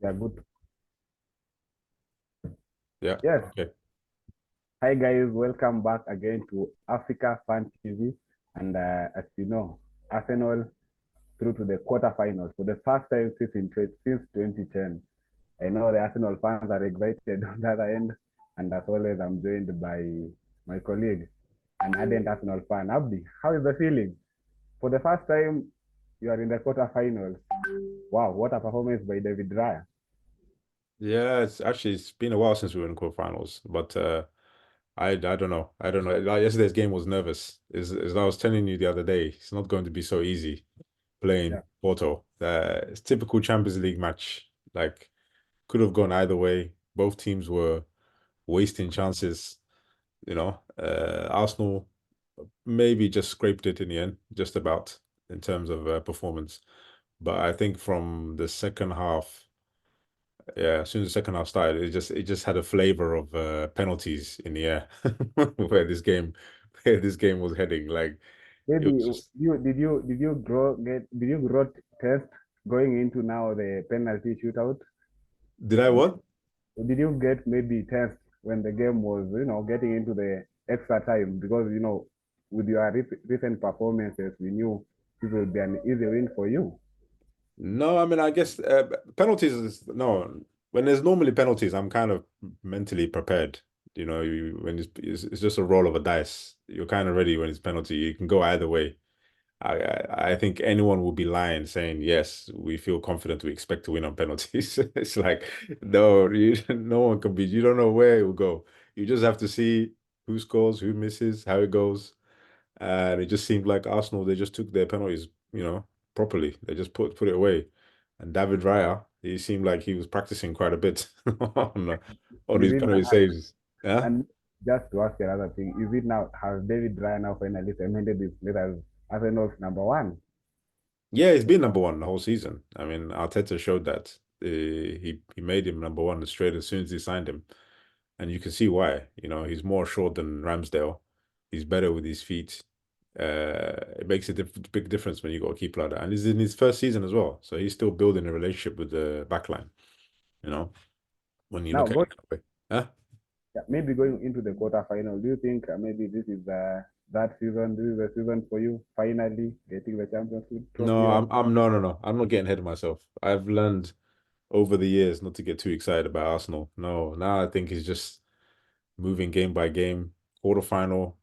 Yeah, good. Yeah. Yes. Okay. Hi guys, welcome back again to Africa Fan TV. And as you know, Arsenal through to the quarterfinals for the first time since 2010. I know the Arsenal fans are excited on the other end, and as always, I'm joined by my colleague, an ardent Arsenal fan, Abdi. How is the feeling? For the first time, you are in the quarterfinals. Wow, what a performance by David Raya. Yeah, it's been a while since we were in quarterfinals, but I don't know. I don't know. Like yesterday's game was nervous. As I was telling you the other day, it's not going to be so easy playing Yeah, Porto. It's typical Champions League match. Like could have gone either way. Both teams were wasting chances, Arsenal maybe just scraped it in the end, just about in terms of performance. But I think from the second half. Yeah, as soon as the second half started, it just had a flavor of penalties in the air where this game where this game was heading. Like it maybe was just did you grow test going into now the penalty shootout? did I what? Did you get maybe test when the game was getting into the extra time? Because with your recent performances, we knew this will be an easy win for you. No, I mean I guess penalties is no when there's normally penalties, I'm kind of mentally prepared. When it's just a roll of a dice, you're kind of ready when it's penalty. You can go either way. I think anyone will be lying saying yes, we feel confident, we expect to win on penalties. It's like no, no one can be. You don't know where it will go. You just have to see who scores, who misses, how it goes. And it just seemed like Arsenal, they just took their penalties, properly. They just put it away. And David Raya, he seemed like he was practicing quite a bit on Is his it penalty saves. Yeah. and just to ask another thing, is it now has David Ryan now finally cemented his place as Arsenal's number one? Yeah, he's been number one the whole season. I mean, Arteta showed that. He made him number one straight as soon as he signed him, and you can see why. He's more short than Ramsdale. He's better with his feet. It makes a big difference when you got a keeper like that, and he's in his first season as well, so he's still building a relationship with the backline. You know, when you Now look at going it that way. Huh? Yeah, maybe going into the quarterfinal, do you think maybe this is that season? This is the season for you finally getting the Champions League trophy? No, Or I'm no, no, no. I'm not getting ahead of myself. I've learned over the years not to get too excited about Arsenal. No, now I think it's just moving game by game. Quarterfinal,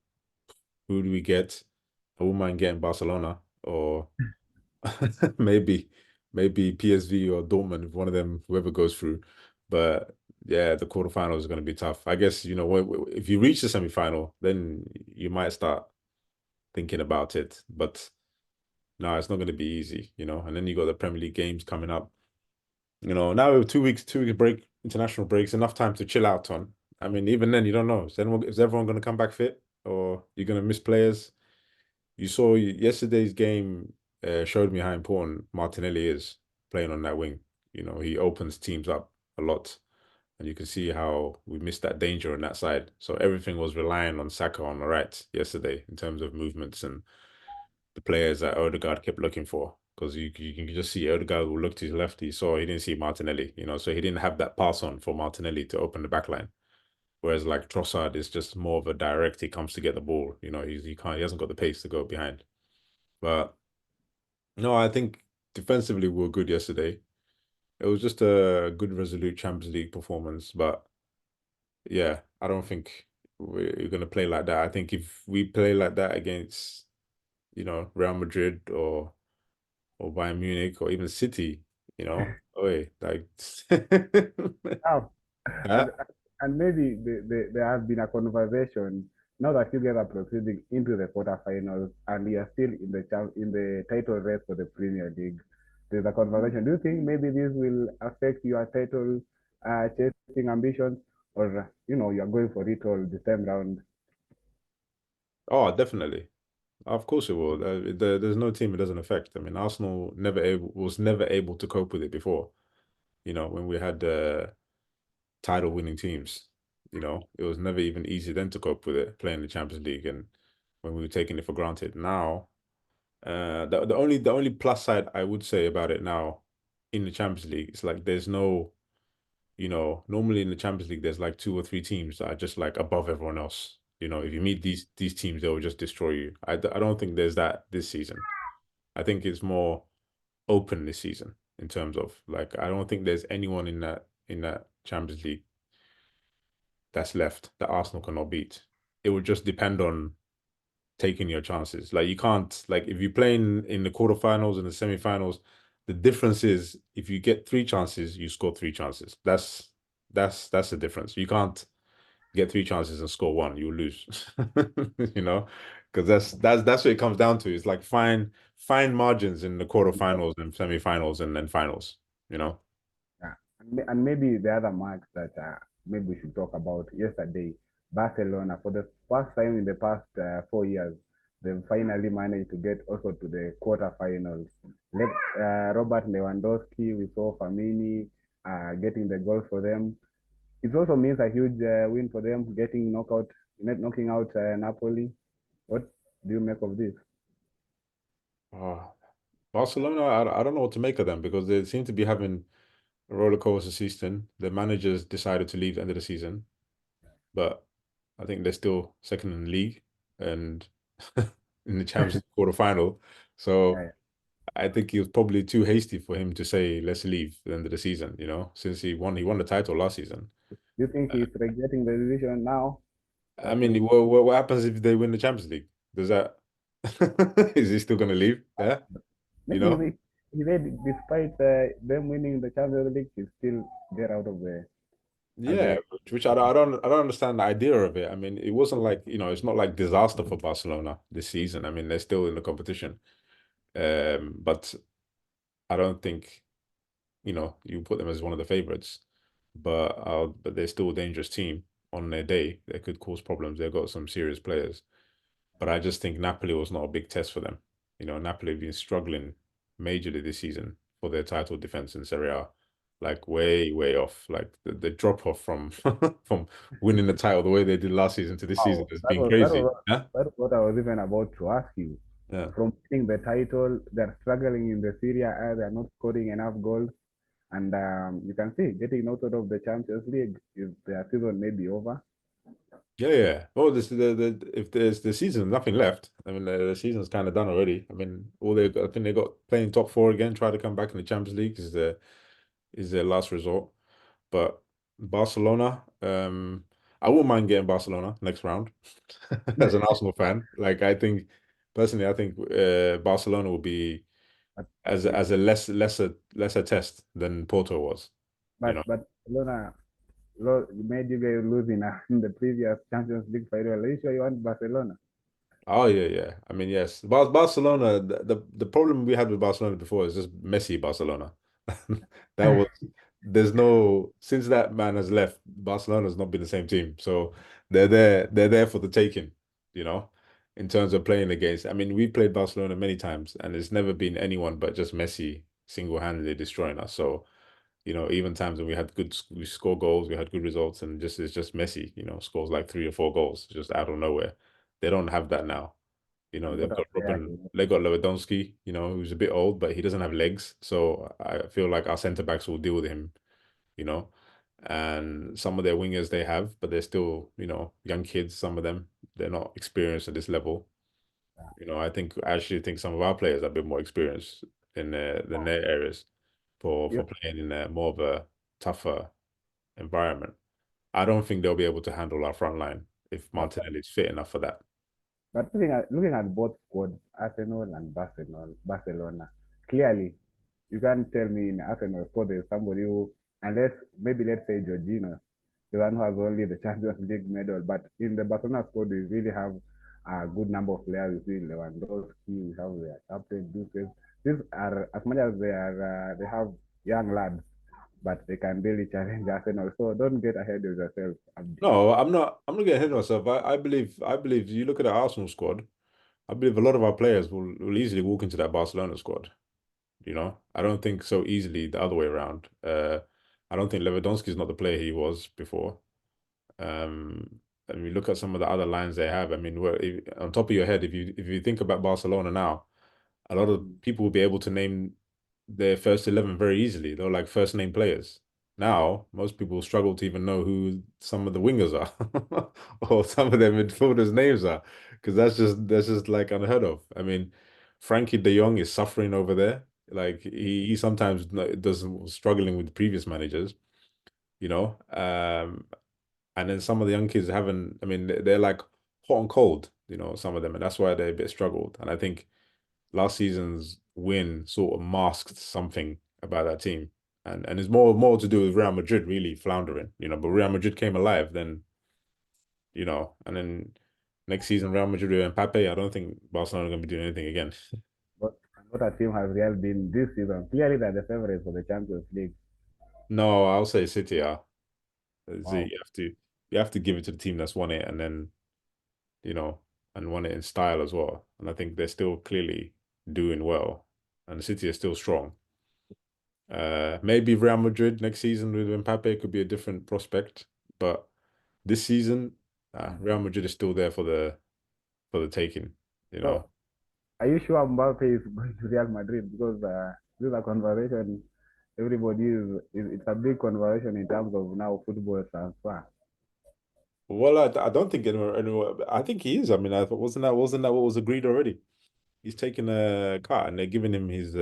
who do we get? I wouldn't mind getting Barcelona or maybe maybe PSV or Dortmund if one of them, whoever goes through. But yeah, the quarterfinal is going to be tough. I guess, if you reach the semi-final, then you might start thinking about it. But no, it's not going to be easy. And then you got the Premier League games coming up. Now we have 2 weeks break, international breaks, enough time to chill out on. I mean, even then, you don't know. Is everyone going to come back fit or you're going to miss players? You saw yesterday's game showed me how important Martinelli is playing on that wing. He opens teams up a lot, and you can see how we missed that danger on that side. So everything was relying on Saka on the right yesterday in terms of movements and the players that Odegaard kept looking for. Because you can just see Odegaard will look to his left, he didn't see Martinelli, so he didn't have that pass on for Martinelli to open the back line. Whereas like Trossard is just more of a direct, he comes to get the ball, he hasn't got the pace to go behind. But no, I think defensively we were good yesterday. It was just a good resolute Champions League performance. But yeah, I don't think we're gonna play like that. I think if we play like that against, Real Madrid or Bayern Munich or even City, oh like now, huh? and, and maybe there has been a conversation now that you guys are proceeding into the quarterfinals and you are still in the title race for the Premier League. There's a conversation. Do you think maybe this will affect your title chasing ambitions, or you are going for it all this time round? Oh, definitely. Of course it will. There's no team it doesn't affect. I mean, Arsenal was never able to cope with it before. When we had title winning teams. It was never even easy then to cope with it playing the Champions League and when we were taking it for granted. Now, the only plus side I would say about it now in the Champions League, it's like there's no, normally in the Champions League, there's like two or three teams that are just like above everyone else. If you meet these teams, they will just destroy you. I don't think there's that this season. I think it's more open this season in terms of like I don't think there's anyone in that Champions League that's left that Arsenal cannot beat. It would just depend on taking your chances. Like you can't like if you play in the quarterfinals and the semifinals, the difference is if you get three chances, you score three chances. That's the difference. You can't get three chances and score one, you'll lose. you know, because that's what it comes down to. It's like fine margins in the quarterfinals and semifinals and then finals. You know. Yeah. And maybe the other match that maybe we should talk about yesterday, Barcelona, for the first time in the past 4 years, they've finally managed to get also to the quarterfinals. Robert Lewandowski, we saw Famini getting the goals for them. It also means a huge win for them, knocking out Napoli. What do you make of this? Uh, Barcelona, I don't know what to make of them because they seem to be having a roller coaster season. The managers decided to leave at the end of the season, but I think they're still second in the league and in the Champions League quarterfinal. So Yeah. I think he was probably too hasty for him to say let's leave at the end of the season. Since he won the title last season. Do you think he's regretting the decision now? I What mean, makes what happens if they win the Champions League? Does that is he still going to leave? Yeah, you Maybe know. he said despite them winning the Champions League, he still get out of the as Yeah, a which I don't understand the idea of it. I mean, it wasn't like, it's not like disaster for Barcelona this season. I mean, they're still in the competition. But I don't think, you put them as one of the favorites. But they're still a dangerous team on their day. They could cause problems. They've got some serious players. But I just think Napoli was not a big test for them. Napoli have been struggling majorly this season for their title defense in Serie A, like way, way off. Like the drop off from from winning the title the way they did last season to this season wow. has That been was that crazy. was Yeah, that was what I was even about to ask you. yeah, From winning the title, they're struggling in the Serie A. They're not scoring enough goals, and you can see getting knocked out of the Champions League is their season may be over. yeah, yeah. Well, this the if there's the season nothing left. I mean, the season's kind of done already. I mean, I think they got playing top four again. Try to come back in the Champions League is their last resort. But Barcelona, I wouldn't mind getting Barcelona next round as an Arsenal fan. Like personally, I think Barcelona will be But but as a lesser test than Porto was. You know. but Barcelona made you guys lose in the previous Champions League final. Are you sure you want Barcelona? Oh yeah, yeah. I mean, yes. Barcelona, the problem we had with Barcelona before is just messy Barcelona. That was there's no since that man has left, Barcelona's not been the same team. So they're there for the taking, you know, in terms of playing against. I mean, we played Barcelona many times and it's never been anyone but just Messi single-handedly destroying us. So, even times when we score goals, we had good results, and it's just Messi, scores like three or four goals just out of nowhere. They don't have that now. And They've what got else there? they got Lewandowski, who's a bit old, but he doesn't have legs. So I feel like our centre backs will deal with him, you know. And some of their wingers they have, but they're still, young kids, some of them. They're not experienced at this level. I actually think some of our players are a bit more experienced than their areas for You, playing in a more of a tougher environment. I don't think they'll be able to handle our front line if but Martinelli is fit enough for that. looking at both squads, Arsenal and Barcelona, clearly you can't tell me in Arsenal squad there's somebody who, unless maybe let's say Jorginho, the one who has only the Champions League medal. But in the Barcelona squad, we really have a good number of players. We see Lewandowski, we have their captain, Busquets. These are as much as they have young lads, but they can really challenge Arsenal. So don't get ahead of yourself, Abdi. No, I'm not getting ahead of myself. I believe you look at the Arsenal squad. I believe a lot of our players will easily walk into that Barcelona squad. I don't think so easily the other way around. I don't think Lewandowski is not the player he was before. And we look at some of the other lines they have. I mean, on top of your head, if you think about Barcelona now, a lot of people will be able to name. their first 11 very easily. They were like first name players. Now, most people struggle to even know who some of the wingers are or some of their midfielders' names are because that's just like unheard of. I mean, Frankie De Jong is suffering over there. Like he sometimes doesn't struggling with previous managers, you know. And then some of the young kids haven't. I mean, they're like hot and cold, some of them, and that's why they a bit struggled. And I think last season's win sort of masked something about that team. And it's more to do with Real Madrid really floundering, but Real Madrid came alive then, and then next season Real Madrid and Mbappe, I don't think Barcelona are gonna be doing anything again. But what a team has Real been this season? Clearly, they're the favorites for the Champions League. No, I'll say City are. So Wow. you have to give it to the team that's won it and then, you know, and won it in style as well. And I think they're still clearly doing well. And the City is still strong. Maybe Real Madrid next season with Mbappe could be a different prospect, but this season, Real Madrid is still there for the taking. You know. So, are you sure Mbappe is going to Real Madrid? Because this is a conversation. Everybody it's a big conversation in terms of now football transfer. Well, I don't think anyone. I think he is. I mean, wasn't that what was agreed already? He's taking a car and they're giving him his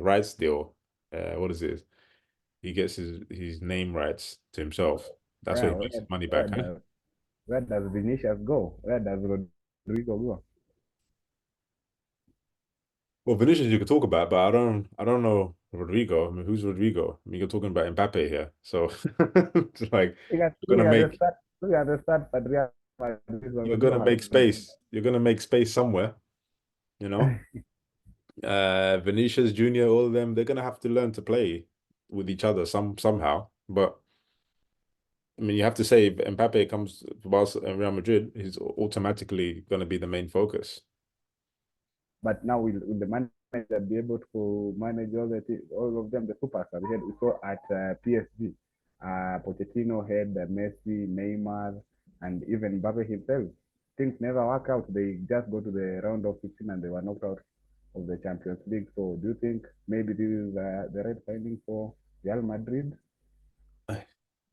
rights deal. What is it? He gets his name rights to himself. That's why Yeah, he makes his money where back. Huh? does where does Vinicius go? Where does Rodrigo go? Well, Vinicius you could talk about, but I don't know Rodrigo. I mean, who's Rodrigo? I mean, you're talking about Mbappe here, so it's like you're Look gonna at the make start. Look at the start at Real Madrid. you're Rodrigo gonna has make space. You're gonna make space somewhere, you know. Vinicius Junior, all of them, they're gonna have to learn to play with each other somehow. But I mean, you have to say if Mbappe comes to Barca and Real Madrid, he's automatically gonna be the main focus. But now will the manager be able to manage all of them, the superstars? We saw at PSG, Pochettino had Messi, Neymar, and even Mbappe himself. Things never work out. They just go to the round of 16 and they were knocked out of the Champions League. So do you think maybe this is the right finding for Real Madrid?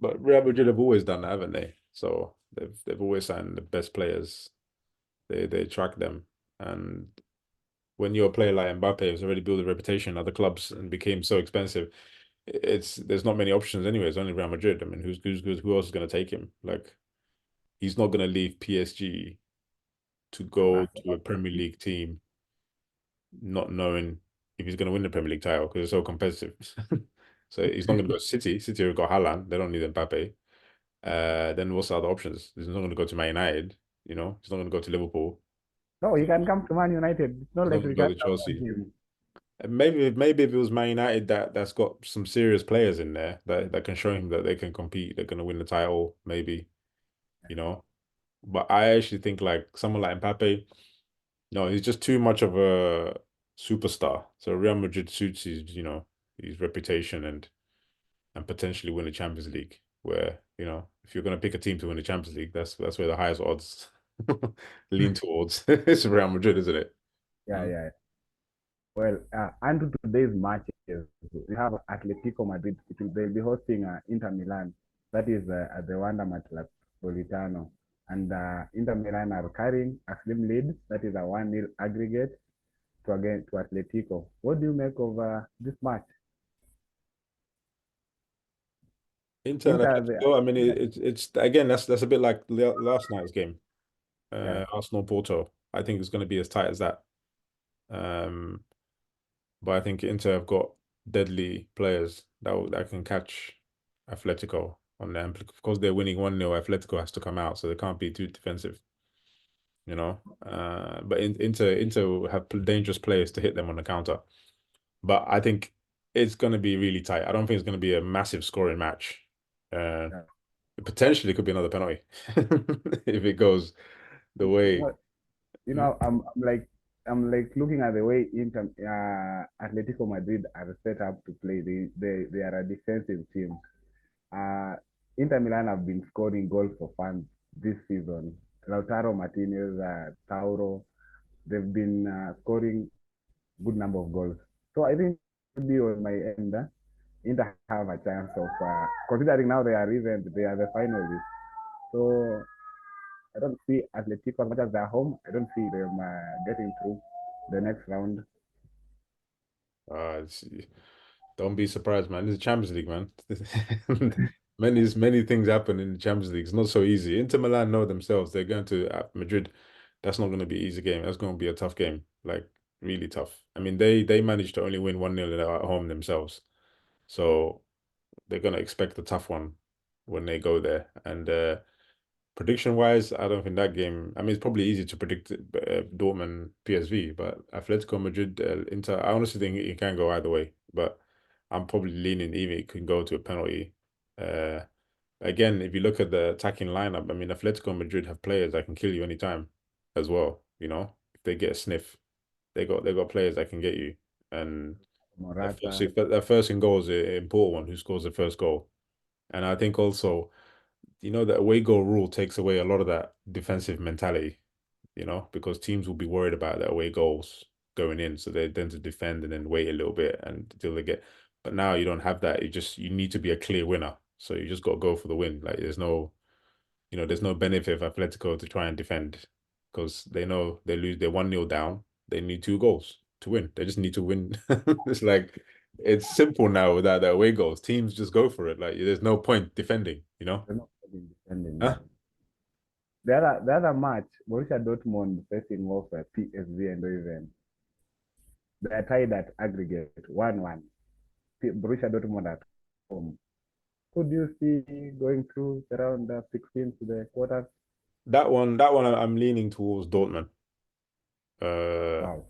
But Real Madrid have always done that, haven't they? So they've always signed the best players. They track them, and when you're a player like Mbappe who's already built a reputation at the clubs and became so expensive, there's not many options anyway. It's only Real Madrid. I mean, who else is going to take him? Like he's not going to leave PSG to To go to a Arsenal. Premier League team not knowing if he's going to win the Premier League title because it's so competitive. So he's not going to go to City. City have got Haaland. They don't need Mbappe. Then what's the other options? He's not going to go to Man United. He's not going to go to Liverpool. No, he can come to Man United. It's not He's not like going we to go can't to afford Chelsea. him. Maybe if it was Man United that's got some serious players in there that can show him that they can compete, they're gonna win the title, maybe, you know. But I actually think like someone like Mbappe, no, he's just too much of a superstar. So Real Madrid suits his reputation and potentially win the Champions League. Where, if you're gonna pick a team to win the Champions League, that's where the highest odds lean towards. It's Real Madrid, isn't it? Yeah, Mm. yeah. Well, and to today's matches, we have Atletico Madrid. They'll be hosting Inter Milan. That is at the Wanda Metropolitano. And Inter Milan are carrying a slim lead. That is a 1-0 aggregate to Atletico. What do you make of this match? Inter and Inter, Atletico. I mean, Inter, it's again that's a bit like last night's game, yeah. Arsenal Porto. I think it's going to be as tight as that. Um, but I think Inter have got deadly players that can catch Atletico on them. Of course, they're winning 1-0. Atletico has to come out, so they can't be too defensive. But Inter will have dangerous players to hit them on the counter. But I think it's going to be really tight. I don't think it's going to be a massive scoring match. Uh, Yeah. Potentially, it could be another penalty if it goes the way. What you Mm. know, I'm like looking at the way Inter Atletico Madrid are set up to play. They are a defensive team. Uh, Inter Milan have been scoring goals for fun this season. Lautaro Martinez, Tauro, they've been scoring good number of goals. So I think maybe on my end, Inter have a chance of considering now they are the finalists. So I don't see Atletico as much as they're home. I don't see them getting through the next round. Uh, it's, don't be surprised, man. It's the Champions League, man. Many things happen in the Champions League. It's not so easy. Inter Milan know themselves. They're going to Madrid. That's not going to be an easy game. That's going to be a tough game. Like really tough. I mean, they managed to only win 1-0 at home themselves. So they're going to expect a tough one when they go there. And prediction wise, I don't think that game. I mean, it's probably easy to predict Dortmund PSV, but Atletico Madrid Inter. I honestly think it can go either way, but I'm probably leaning even it can go to a penalty. Uh, Again, if you look at the attacking lineup, I mean, Atletico Madrid have players that can kill you anytime as well. You know, if they get a sniff, they got players that can get you. And Morata, that first in goal is an important one. Who scores the first goal? And I think also the away goal rule takes away a lot of that defensive mentality, because teams will be worried about their away goals going in. So they tend to defend and then wait a little bit until they get. But now you don't have that. You need to be a clear winner. So you just got to go for the win. Like there's no benefit of Atletico to try and defend because they know they lose, they're 1-0 down. They need 2 goals to win. They just need to win. It's like it's simple now without the away goals. Teams just go for it. Like there's no point defending, you know? they're not really defending. Yeah. Huh? The other match, Borussia Dortmund facing off PSV and even they're tied at aggregate 1-1. Borussia Dortmund at home. Who do you see going through around 16 to the quarters? That one, I'm leaning towards Dortmund. Uh, Wow.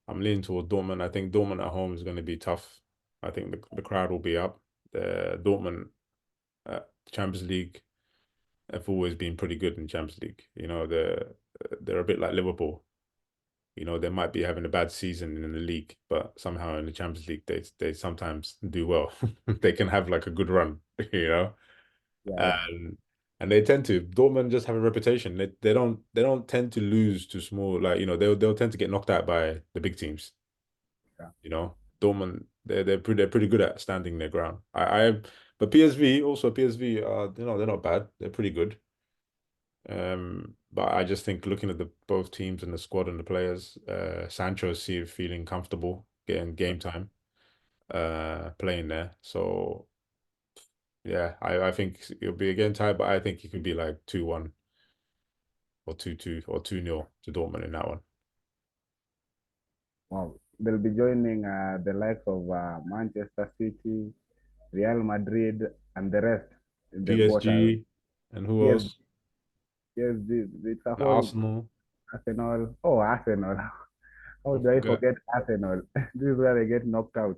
I'm leaning towards Dortmund. I think Dortmund at home is going to be tough. I think the crowd will be up. The Dortmund Champions League have always been pretty good in Champions League. They're a bit like Liverpool. They might be having a bad season in the league, but somehow in the Champions League they sometimes do well. They can have like a good run, you know. Yeah, yeah, And and they tend to. Dortmund just have a reputation. They don't tend to lose to small, like they'll tend to get knocked out by the big teams. yeah. Dortmund they're pretty good at standing their ground. But PSV they're not bad. They're pretty good. But I just think looking at the both teams and the squad and the players, Sancho feeling comfortable getting game time, playing there. So yeah, I think it'll be again tied, but I think it could be like 2-1 or 2-2 or 2-0 to Dortmund in that one. Wow. They'll be joining the likes of Manchester City, Real Madrid, and the rest in the quarters. PSG and who Yes, else? yes, it's a And whole Arsenal. Arsenal. Oh, Arsenal. How I do I forget. forget Arsenal? This is where they get knocked out.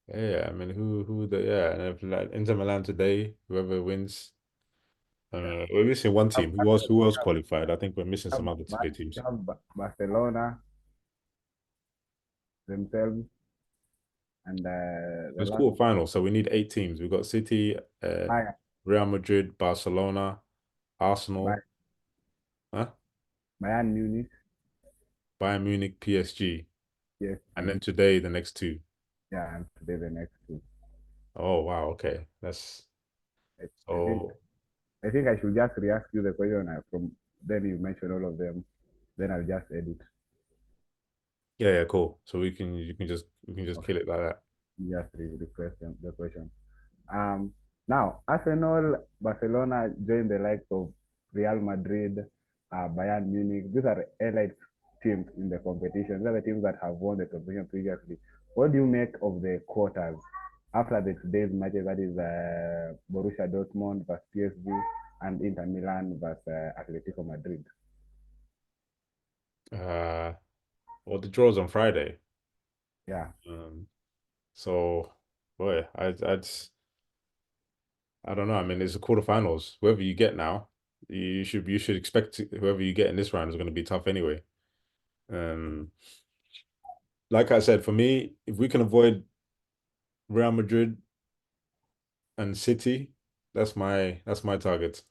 Yeah, I mean who the yeah, and if like Inter Milan today, whoever wins. Yeah. We're missing one You have team. Who else Barcelona, qualified? I think we're missing you have, some other teams. you have Barcelona themselves, and the It's last quarterfinal, so we need 8 teams. We've got City, Bayern, Real Madrid, Barcelona, Bayern, Arsenal, huh? Bayern Munich, Bayern Munich, PSG, and PSG. then today the next two. Yeah, and today the next two. Oh wow, okay. That's I, I think so I think I should just re-ask you the question from then you mentioned all of them. Then I'll just edit. yeah, cool. So we can just Okay, kill it like that. just request the question. Um, Now Arsenal, Barcelona join the likes of Real Madrid, Bayern Munich. These are elite teams in the competition. These are the teams that have won the competition previously. What do you make of the quarters after the today's matches? That is Borussia Dortmund versus PSV and Inter Milan versus Atletico Madrid. Uh well the draw's on Friday. Yeah, Um so boy, I don't know. I mean, it's the quarterfinals. Whoever you get now, you should expect whoever you get in this round is going to be tough anyway. Um, like I said, for me, if we can avoid Real Madrid and City, that's my target.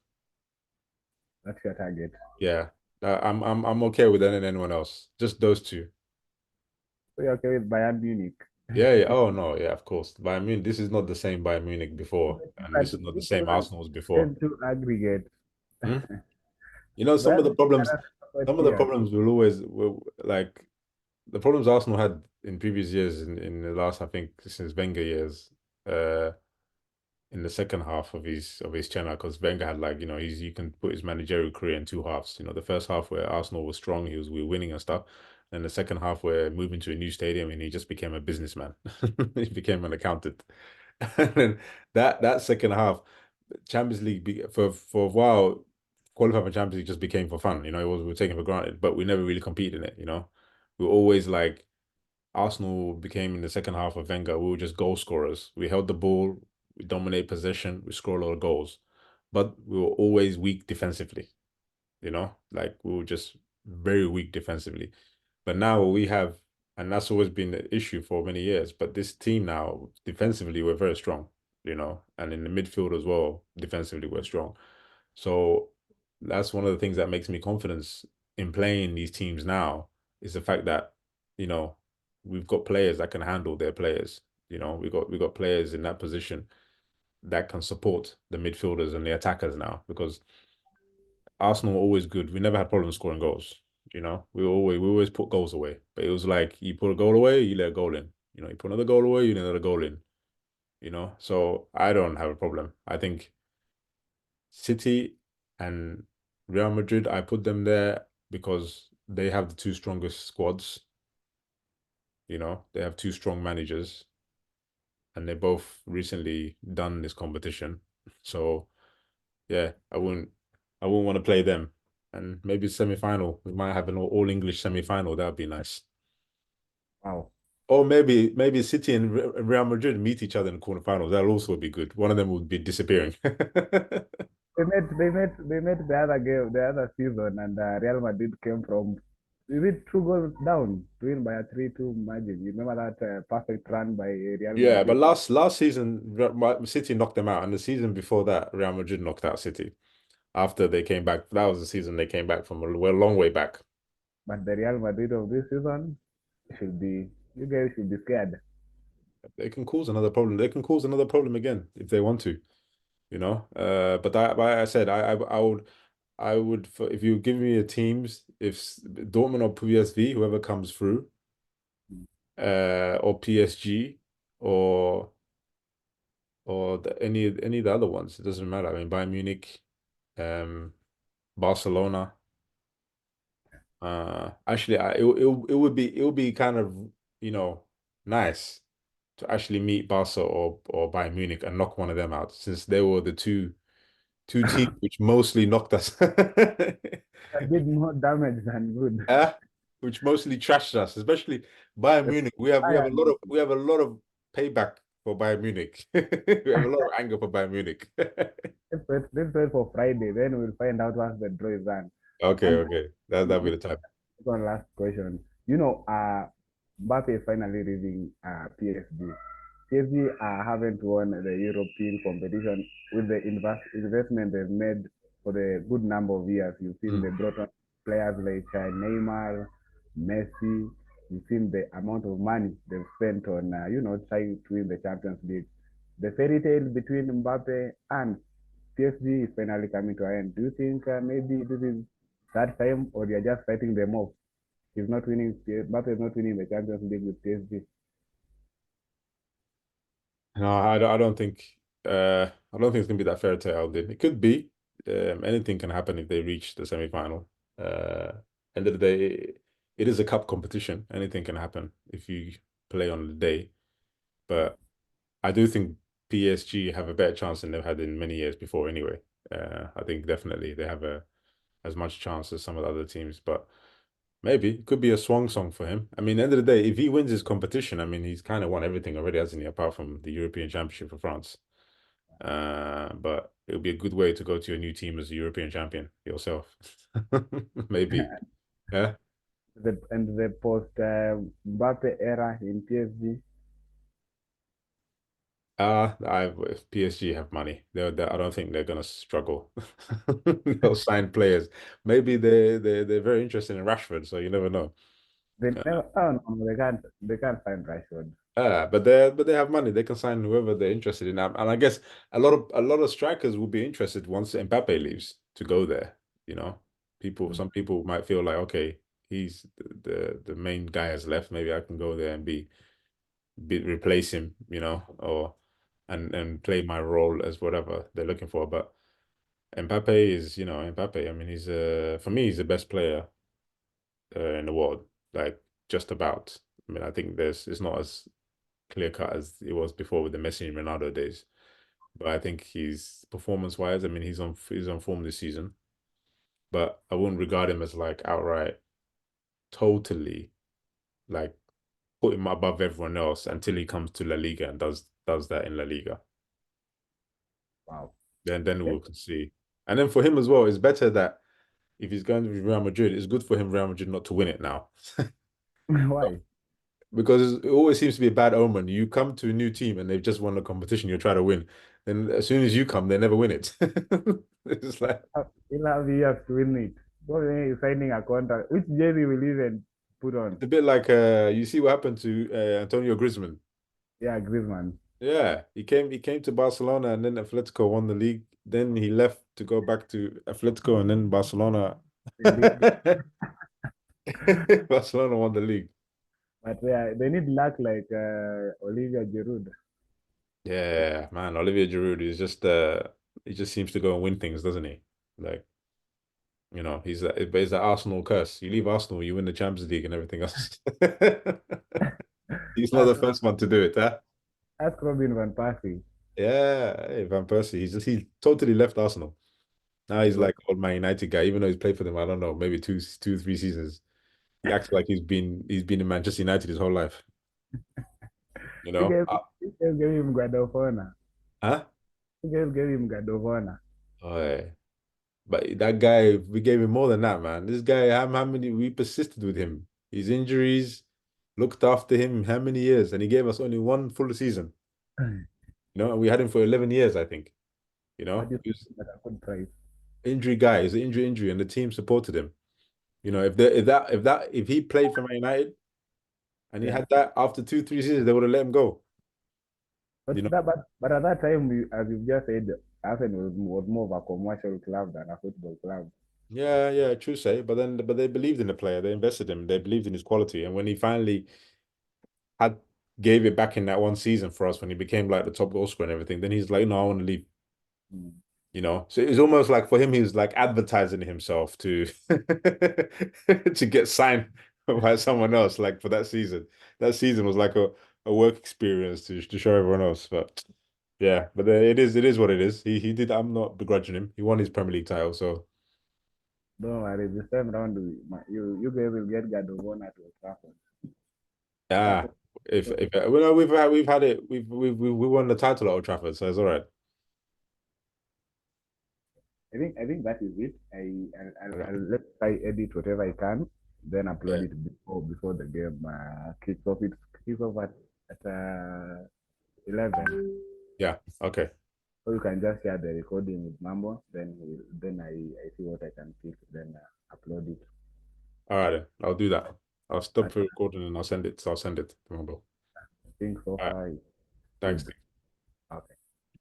that's your target. Yeah, I'm okay with that and anyone else. Just those two. So you're okay with Bayern Munich? Yeah, yeah. Oh no, yeah, of course. Bayern Munich, this is not the same Bayern Munich before, and But this is not the people same Arsenal as before. tend to aggregate. Hmm? You know, But there are support some of the here. problems will always will like the problems Arsenal had in previous years in the last, I think, since Wenger years, uh, in the second half of his tenure, because Wenger had like, you can put his managerial career in two halves. You know, the first half where Arsenal was strong, we were winning and stuff. And the second half where moving to a new stadium and he just became a businessman. He became an accountant. And then that second half, Champions League for a while, qualifying for Champions League just became for fun. You know, we were taken for granted, but we never really competed in it. You know, we were always like Arsenal became in the second half of Wenger. We were just goal scorers. We held the ball, we dominate possession, we score a lot of goals, but we were always weak defensively. You know, like we were just very weak defensively. But now we have, and that's always been the issue for many years. But this team now, defensively, we're very strong, and in the midfield as well, defensively, we're strong. So that's one of the things that makes me confidence in playing these teams now is the fact that, you know, we've got players that can handle their players. We got players in that position that can support the midfielders and the attackers now because Arsenal were always good. We never had problems scoring goals. We always put goals away. But it was like you put a goal away, you let a goal in. You put another goal away, you let a goal in. So I don't have a problem. I think City and Real Madrid, I put them there because they have the two strongest squads. They have two strong managers, and they both recently done this competition. So yeah, I wouldn't want to play them. And maybe semi-final. We might have an all English semi-final. That would be nice. Wow. Or maybe City and Real Madrid meet each other in the quarterfinals. That'll also be good. One of them would be disappearing. They met the other game, the other season, and Real Madrid came from is it 2 goals down to win by a 3-2 margin. You remember that perfect run by Real Yeah, but Madrid? last season, City knocked them out, and the season before that, Real Madrid knocked out City after they came back. That was the season they came back from a long way back. But the Real Madrid of this season should be you guys should be scared. They can cause another problem. They can cause another problem again if they want to. But like I said, I would if you give me a teams, if Dortmund or PSV, whoever comes through, or PSG, or any of the other ones, it doesn't matter. I mean, Bayern Munich, um, Barcelona. Actually, it would be kind of nice to actually meet Barca or Bayern Munich and knock one of them out since they were the two teams which mostly knocked us. That did more damage than good. uh, which mostly trashed us, especially Bayern The Munich. We have a lot Bayern, of we have a lot of payback for Bayern Munich. We have a lot of anger for Bayern Munich. let's wait for Friday. Then we'll find out once the draw is done. Okay, And okay. That'll be the time. one last question. Mbappe is finally leaving PSG. PSG haven't won the European competition with the investment they've made for the good number of years. You've seen Mm. they brought on players like Neymar, Messi. You've seen the amount of money they've spent on, trying to win the Champions League. The fairy tale between Mbappe and PSG is finally coming to an end. Do you think maybe this is that time, or you're just fighting them off? He's not winning. Mbappe is not winning the Champions League with PSG. No, I don't think it's gonna be that fair tale. It could be. Anything can happen if they reach the semi-final. End of the day, it is a cup competition. Anything can happen if you play on the day. But I do think PSG have a better chance than they've had in many years before. Anyway, I think definitely they have as much chance as some of the other teams. But maybe it could be a swan song for him. I mean, end of the day, if he wins his competition, I mean, he's kind of won everything already, hasn't he? Apart from the European Championship for France. But it would be a good way to go to your new team as a European champion yourself. Maybe. Yeah. And the post Mbappe era in PSG. I if PSG have money. I don't think they're gonna struggle. They'll sign players. Maybe they're very interested in Rashford, so you never know. They Uh, never. Oh no, they can't. They can't find Rashford. But they have money. They can sign whoever they're interested in. And I guess a lot of strikers will be interested once Mbappe leaves to go there. You know, some people might feel like, okay, he's the main guy has left. Maybe I can go there and replace him. Or and play my role as whatever they're looking for. But Mbappe is, Mbappe. I mean, for me, he's the best player in the world. Like just about. I mean, I think it's not as clear cut as it was before with the Messi and Ronaldo days. But I think he's performance wise, I mean, he's on form this season. But I wouldn't regard him as like outright totally like put him above everyone else until he comes to La Liga and does that in La Liga. Wow. Then Okay. we'll see. And then for him as well, it's better that if he's going to Real Madrid, it's good for him Real Madrid not to win it now. Why? Because it always seems to be a bad omen. You come to a new team and they've just won the competition, you're trying to win. Then as soon as you come, they never win it. It's like He'll have years to win it. So when he's signing a contract, which jersey will he even put on? it's a bit like you see what happened to Antonio Griezmann. Yeah, Griezmann. Yeah, he came to Barcelona and then Atletico won the league. Then he left to go back to Atletico and then Barcelona. The league. Barcelona won the league. But yeah, they need luck like Olivier Giroud. Yeah, man, Olivier Giroud is just he just seems to go and win things, doesn't he? Like, but it's the Arsenal curse. You leave Arsenal, you win the Champions League and everything else. He's not the Ask, first one to do it, huh? ask Robin van Persie. Yeah, hey, Van Persie. He totally left Arsenal. Now he's He was, like old Man United guy, even though he's played for them, I don't know, maybe 3 seasons. He acts like he's been in Manchester United his whole life. You you know? guys, you guys gave him God of Honor. Huh? You guys gave him God of Honor. Oh, yeah. But that guy, we gave him more than that, man. This guy, how many we persisted with him. His injuries, looked after him how many years, and he gave us only one full season. And we had him for 11 years, I think. But you He was at a good price. injury guy. He's an injury, and the team supported him. If he played for Man United and he Yeah. had that after 2, 3 seasons, they would have let him go. You But know, but at that time, as you just said, Arsenal was more of a commercial club than a football club. yeah, yeah, true say. But they believed in the player. They invested in him. They believed in his quality. And when he finally had gave it back in that one season for us, when he became like the top goal scorer and everything, then he's like, no, I want to leave. Mm. So it's almost like for him, he's like advertising himself to to get signed by someone else. Like for that season was like a work experience to show everyone else. But yeah, but it is what it is. He did. I'm not begrudging him. He won his Premier League title, so Don't worry, this time round, you guys will get God of Honor to Old Trafford. yeah. Trafford. If well, we've had it. We won the title at Old Trafford, so it's all right. I think that is it. Okay. I'll let I edit whatever I can, then Yeah. upload it before the game kicks off. It kicks off at 11. Yeah. Okay. So you can just share the recording with Mambo. Then I see what I can pick. Then upload it. All right. Then. I'll do that. I'll I stop the recording and I'll send it. So I'll send it to my bro. think so All right. far it's Thanks. good.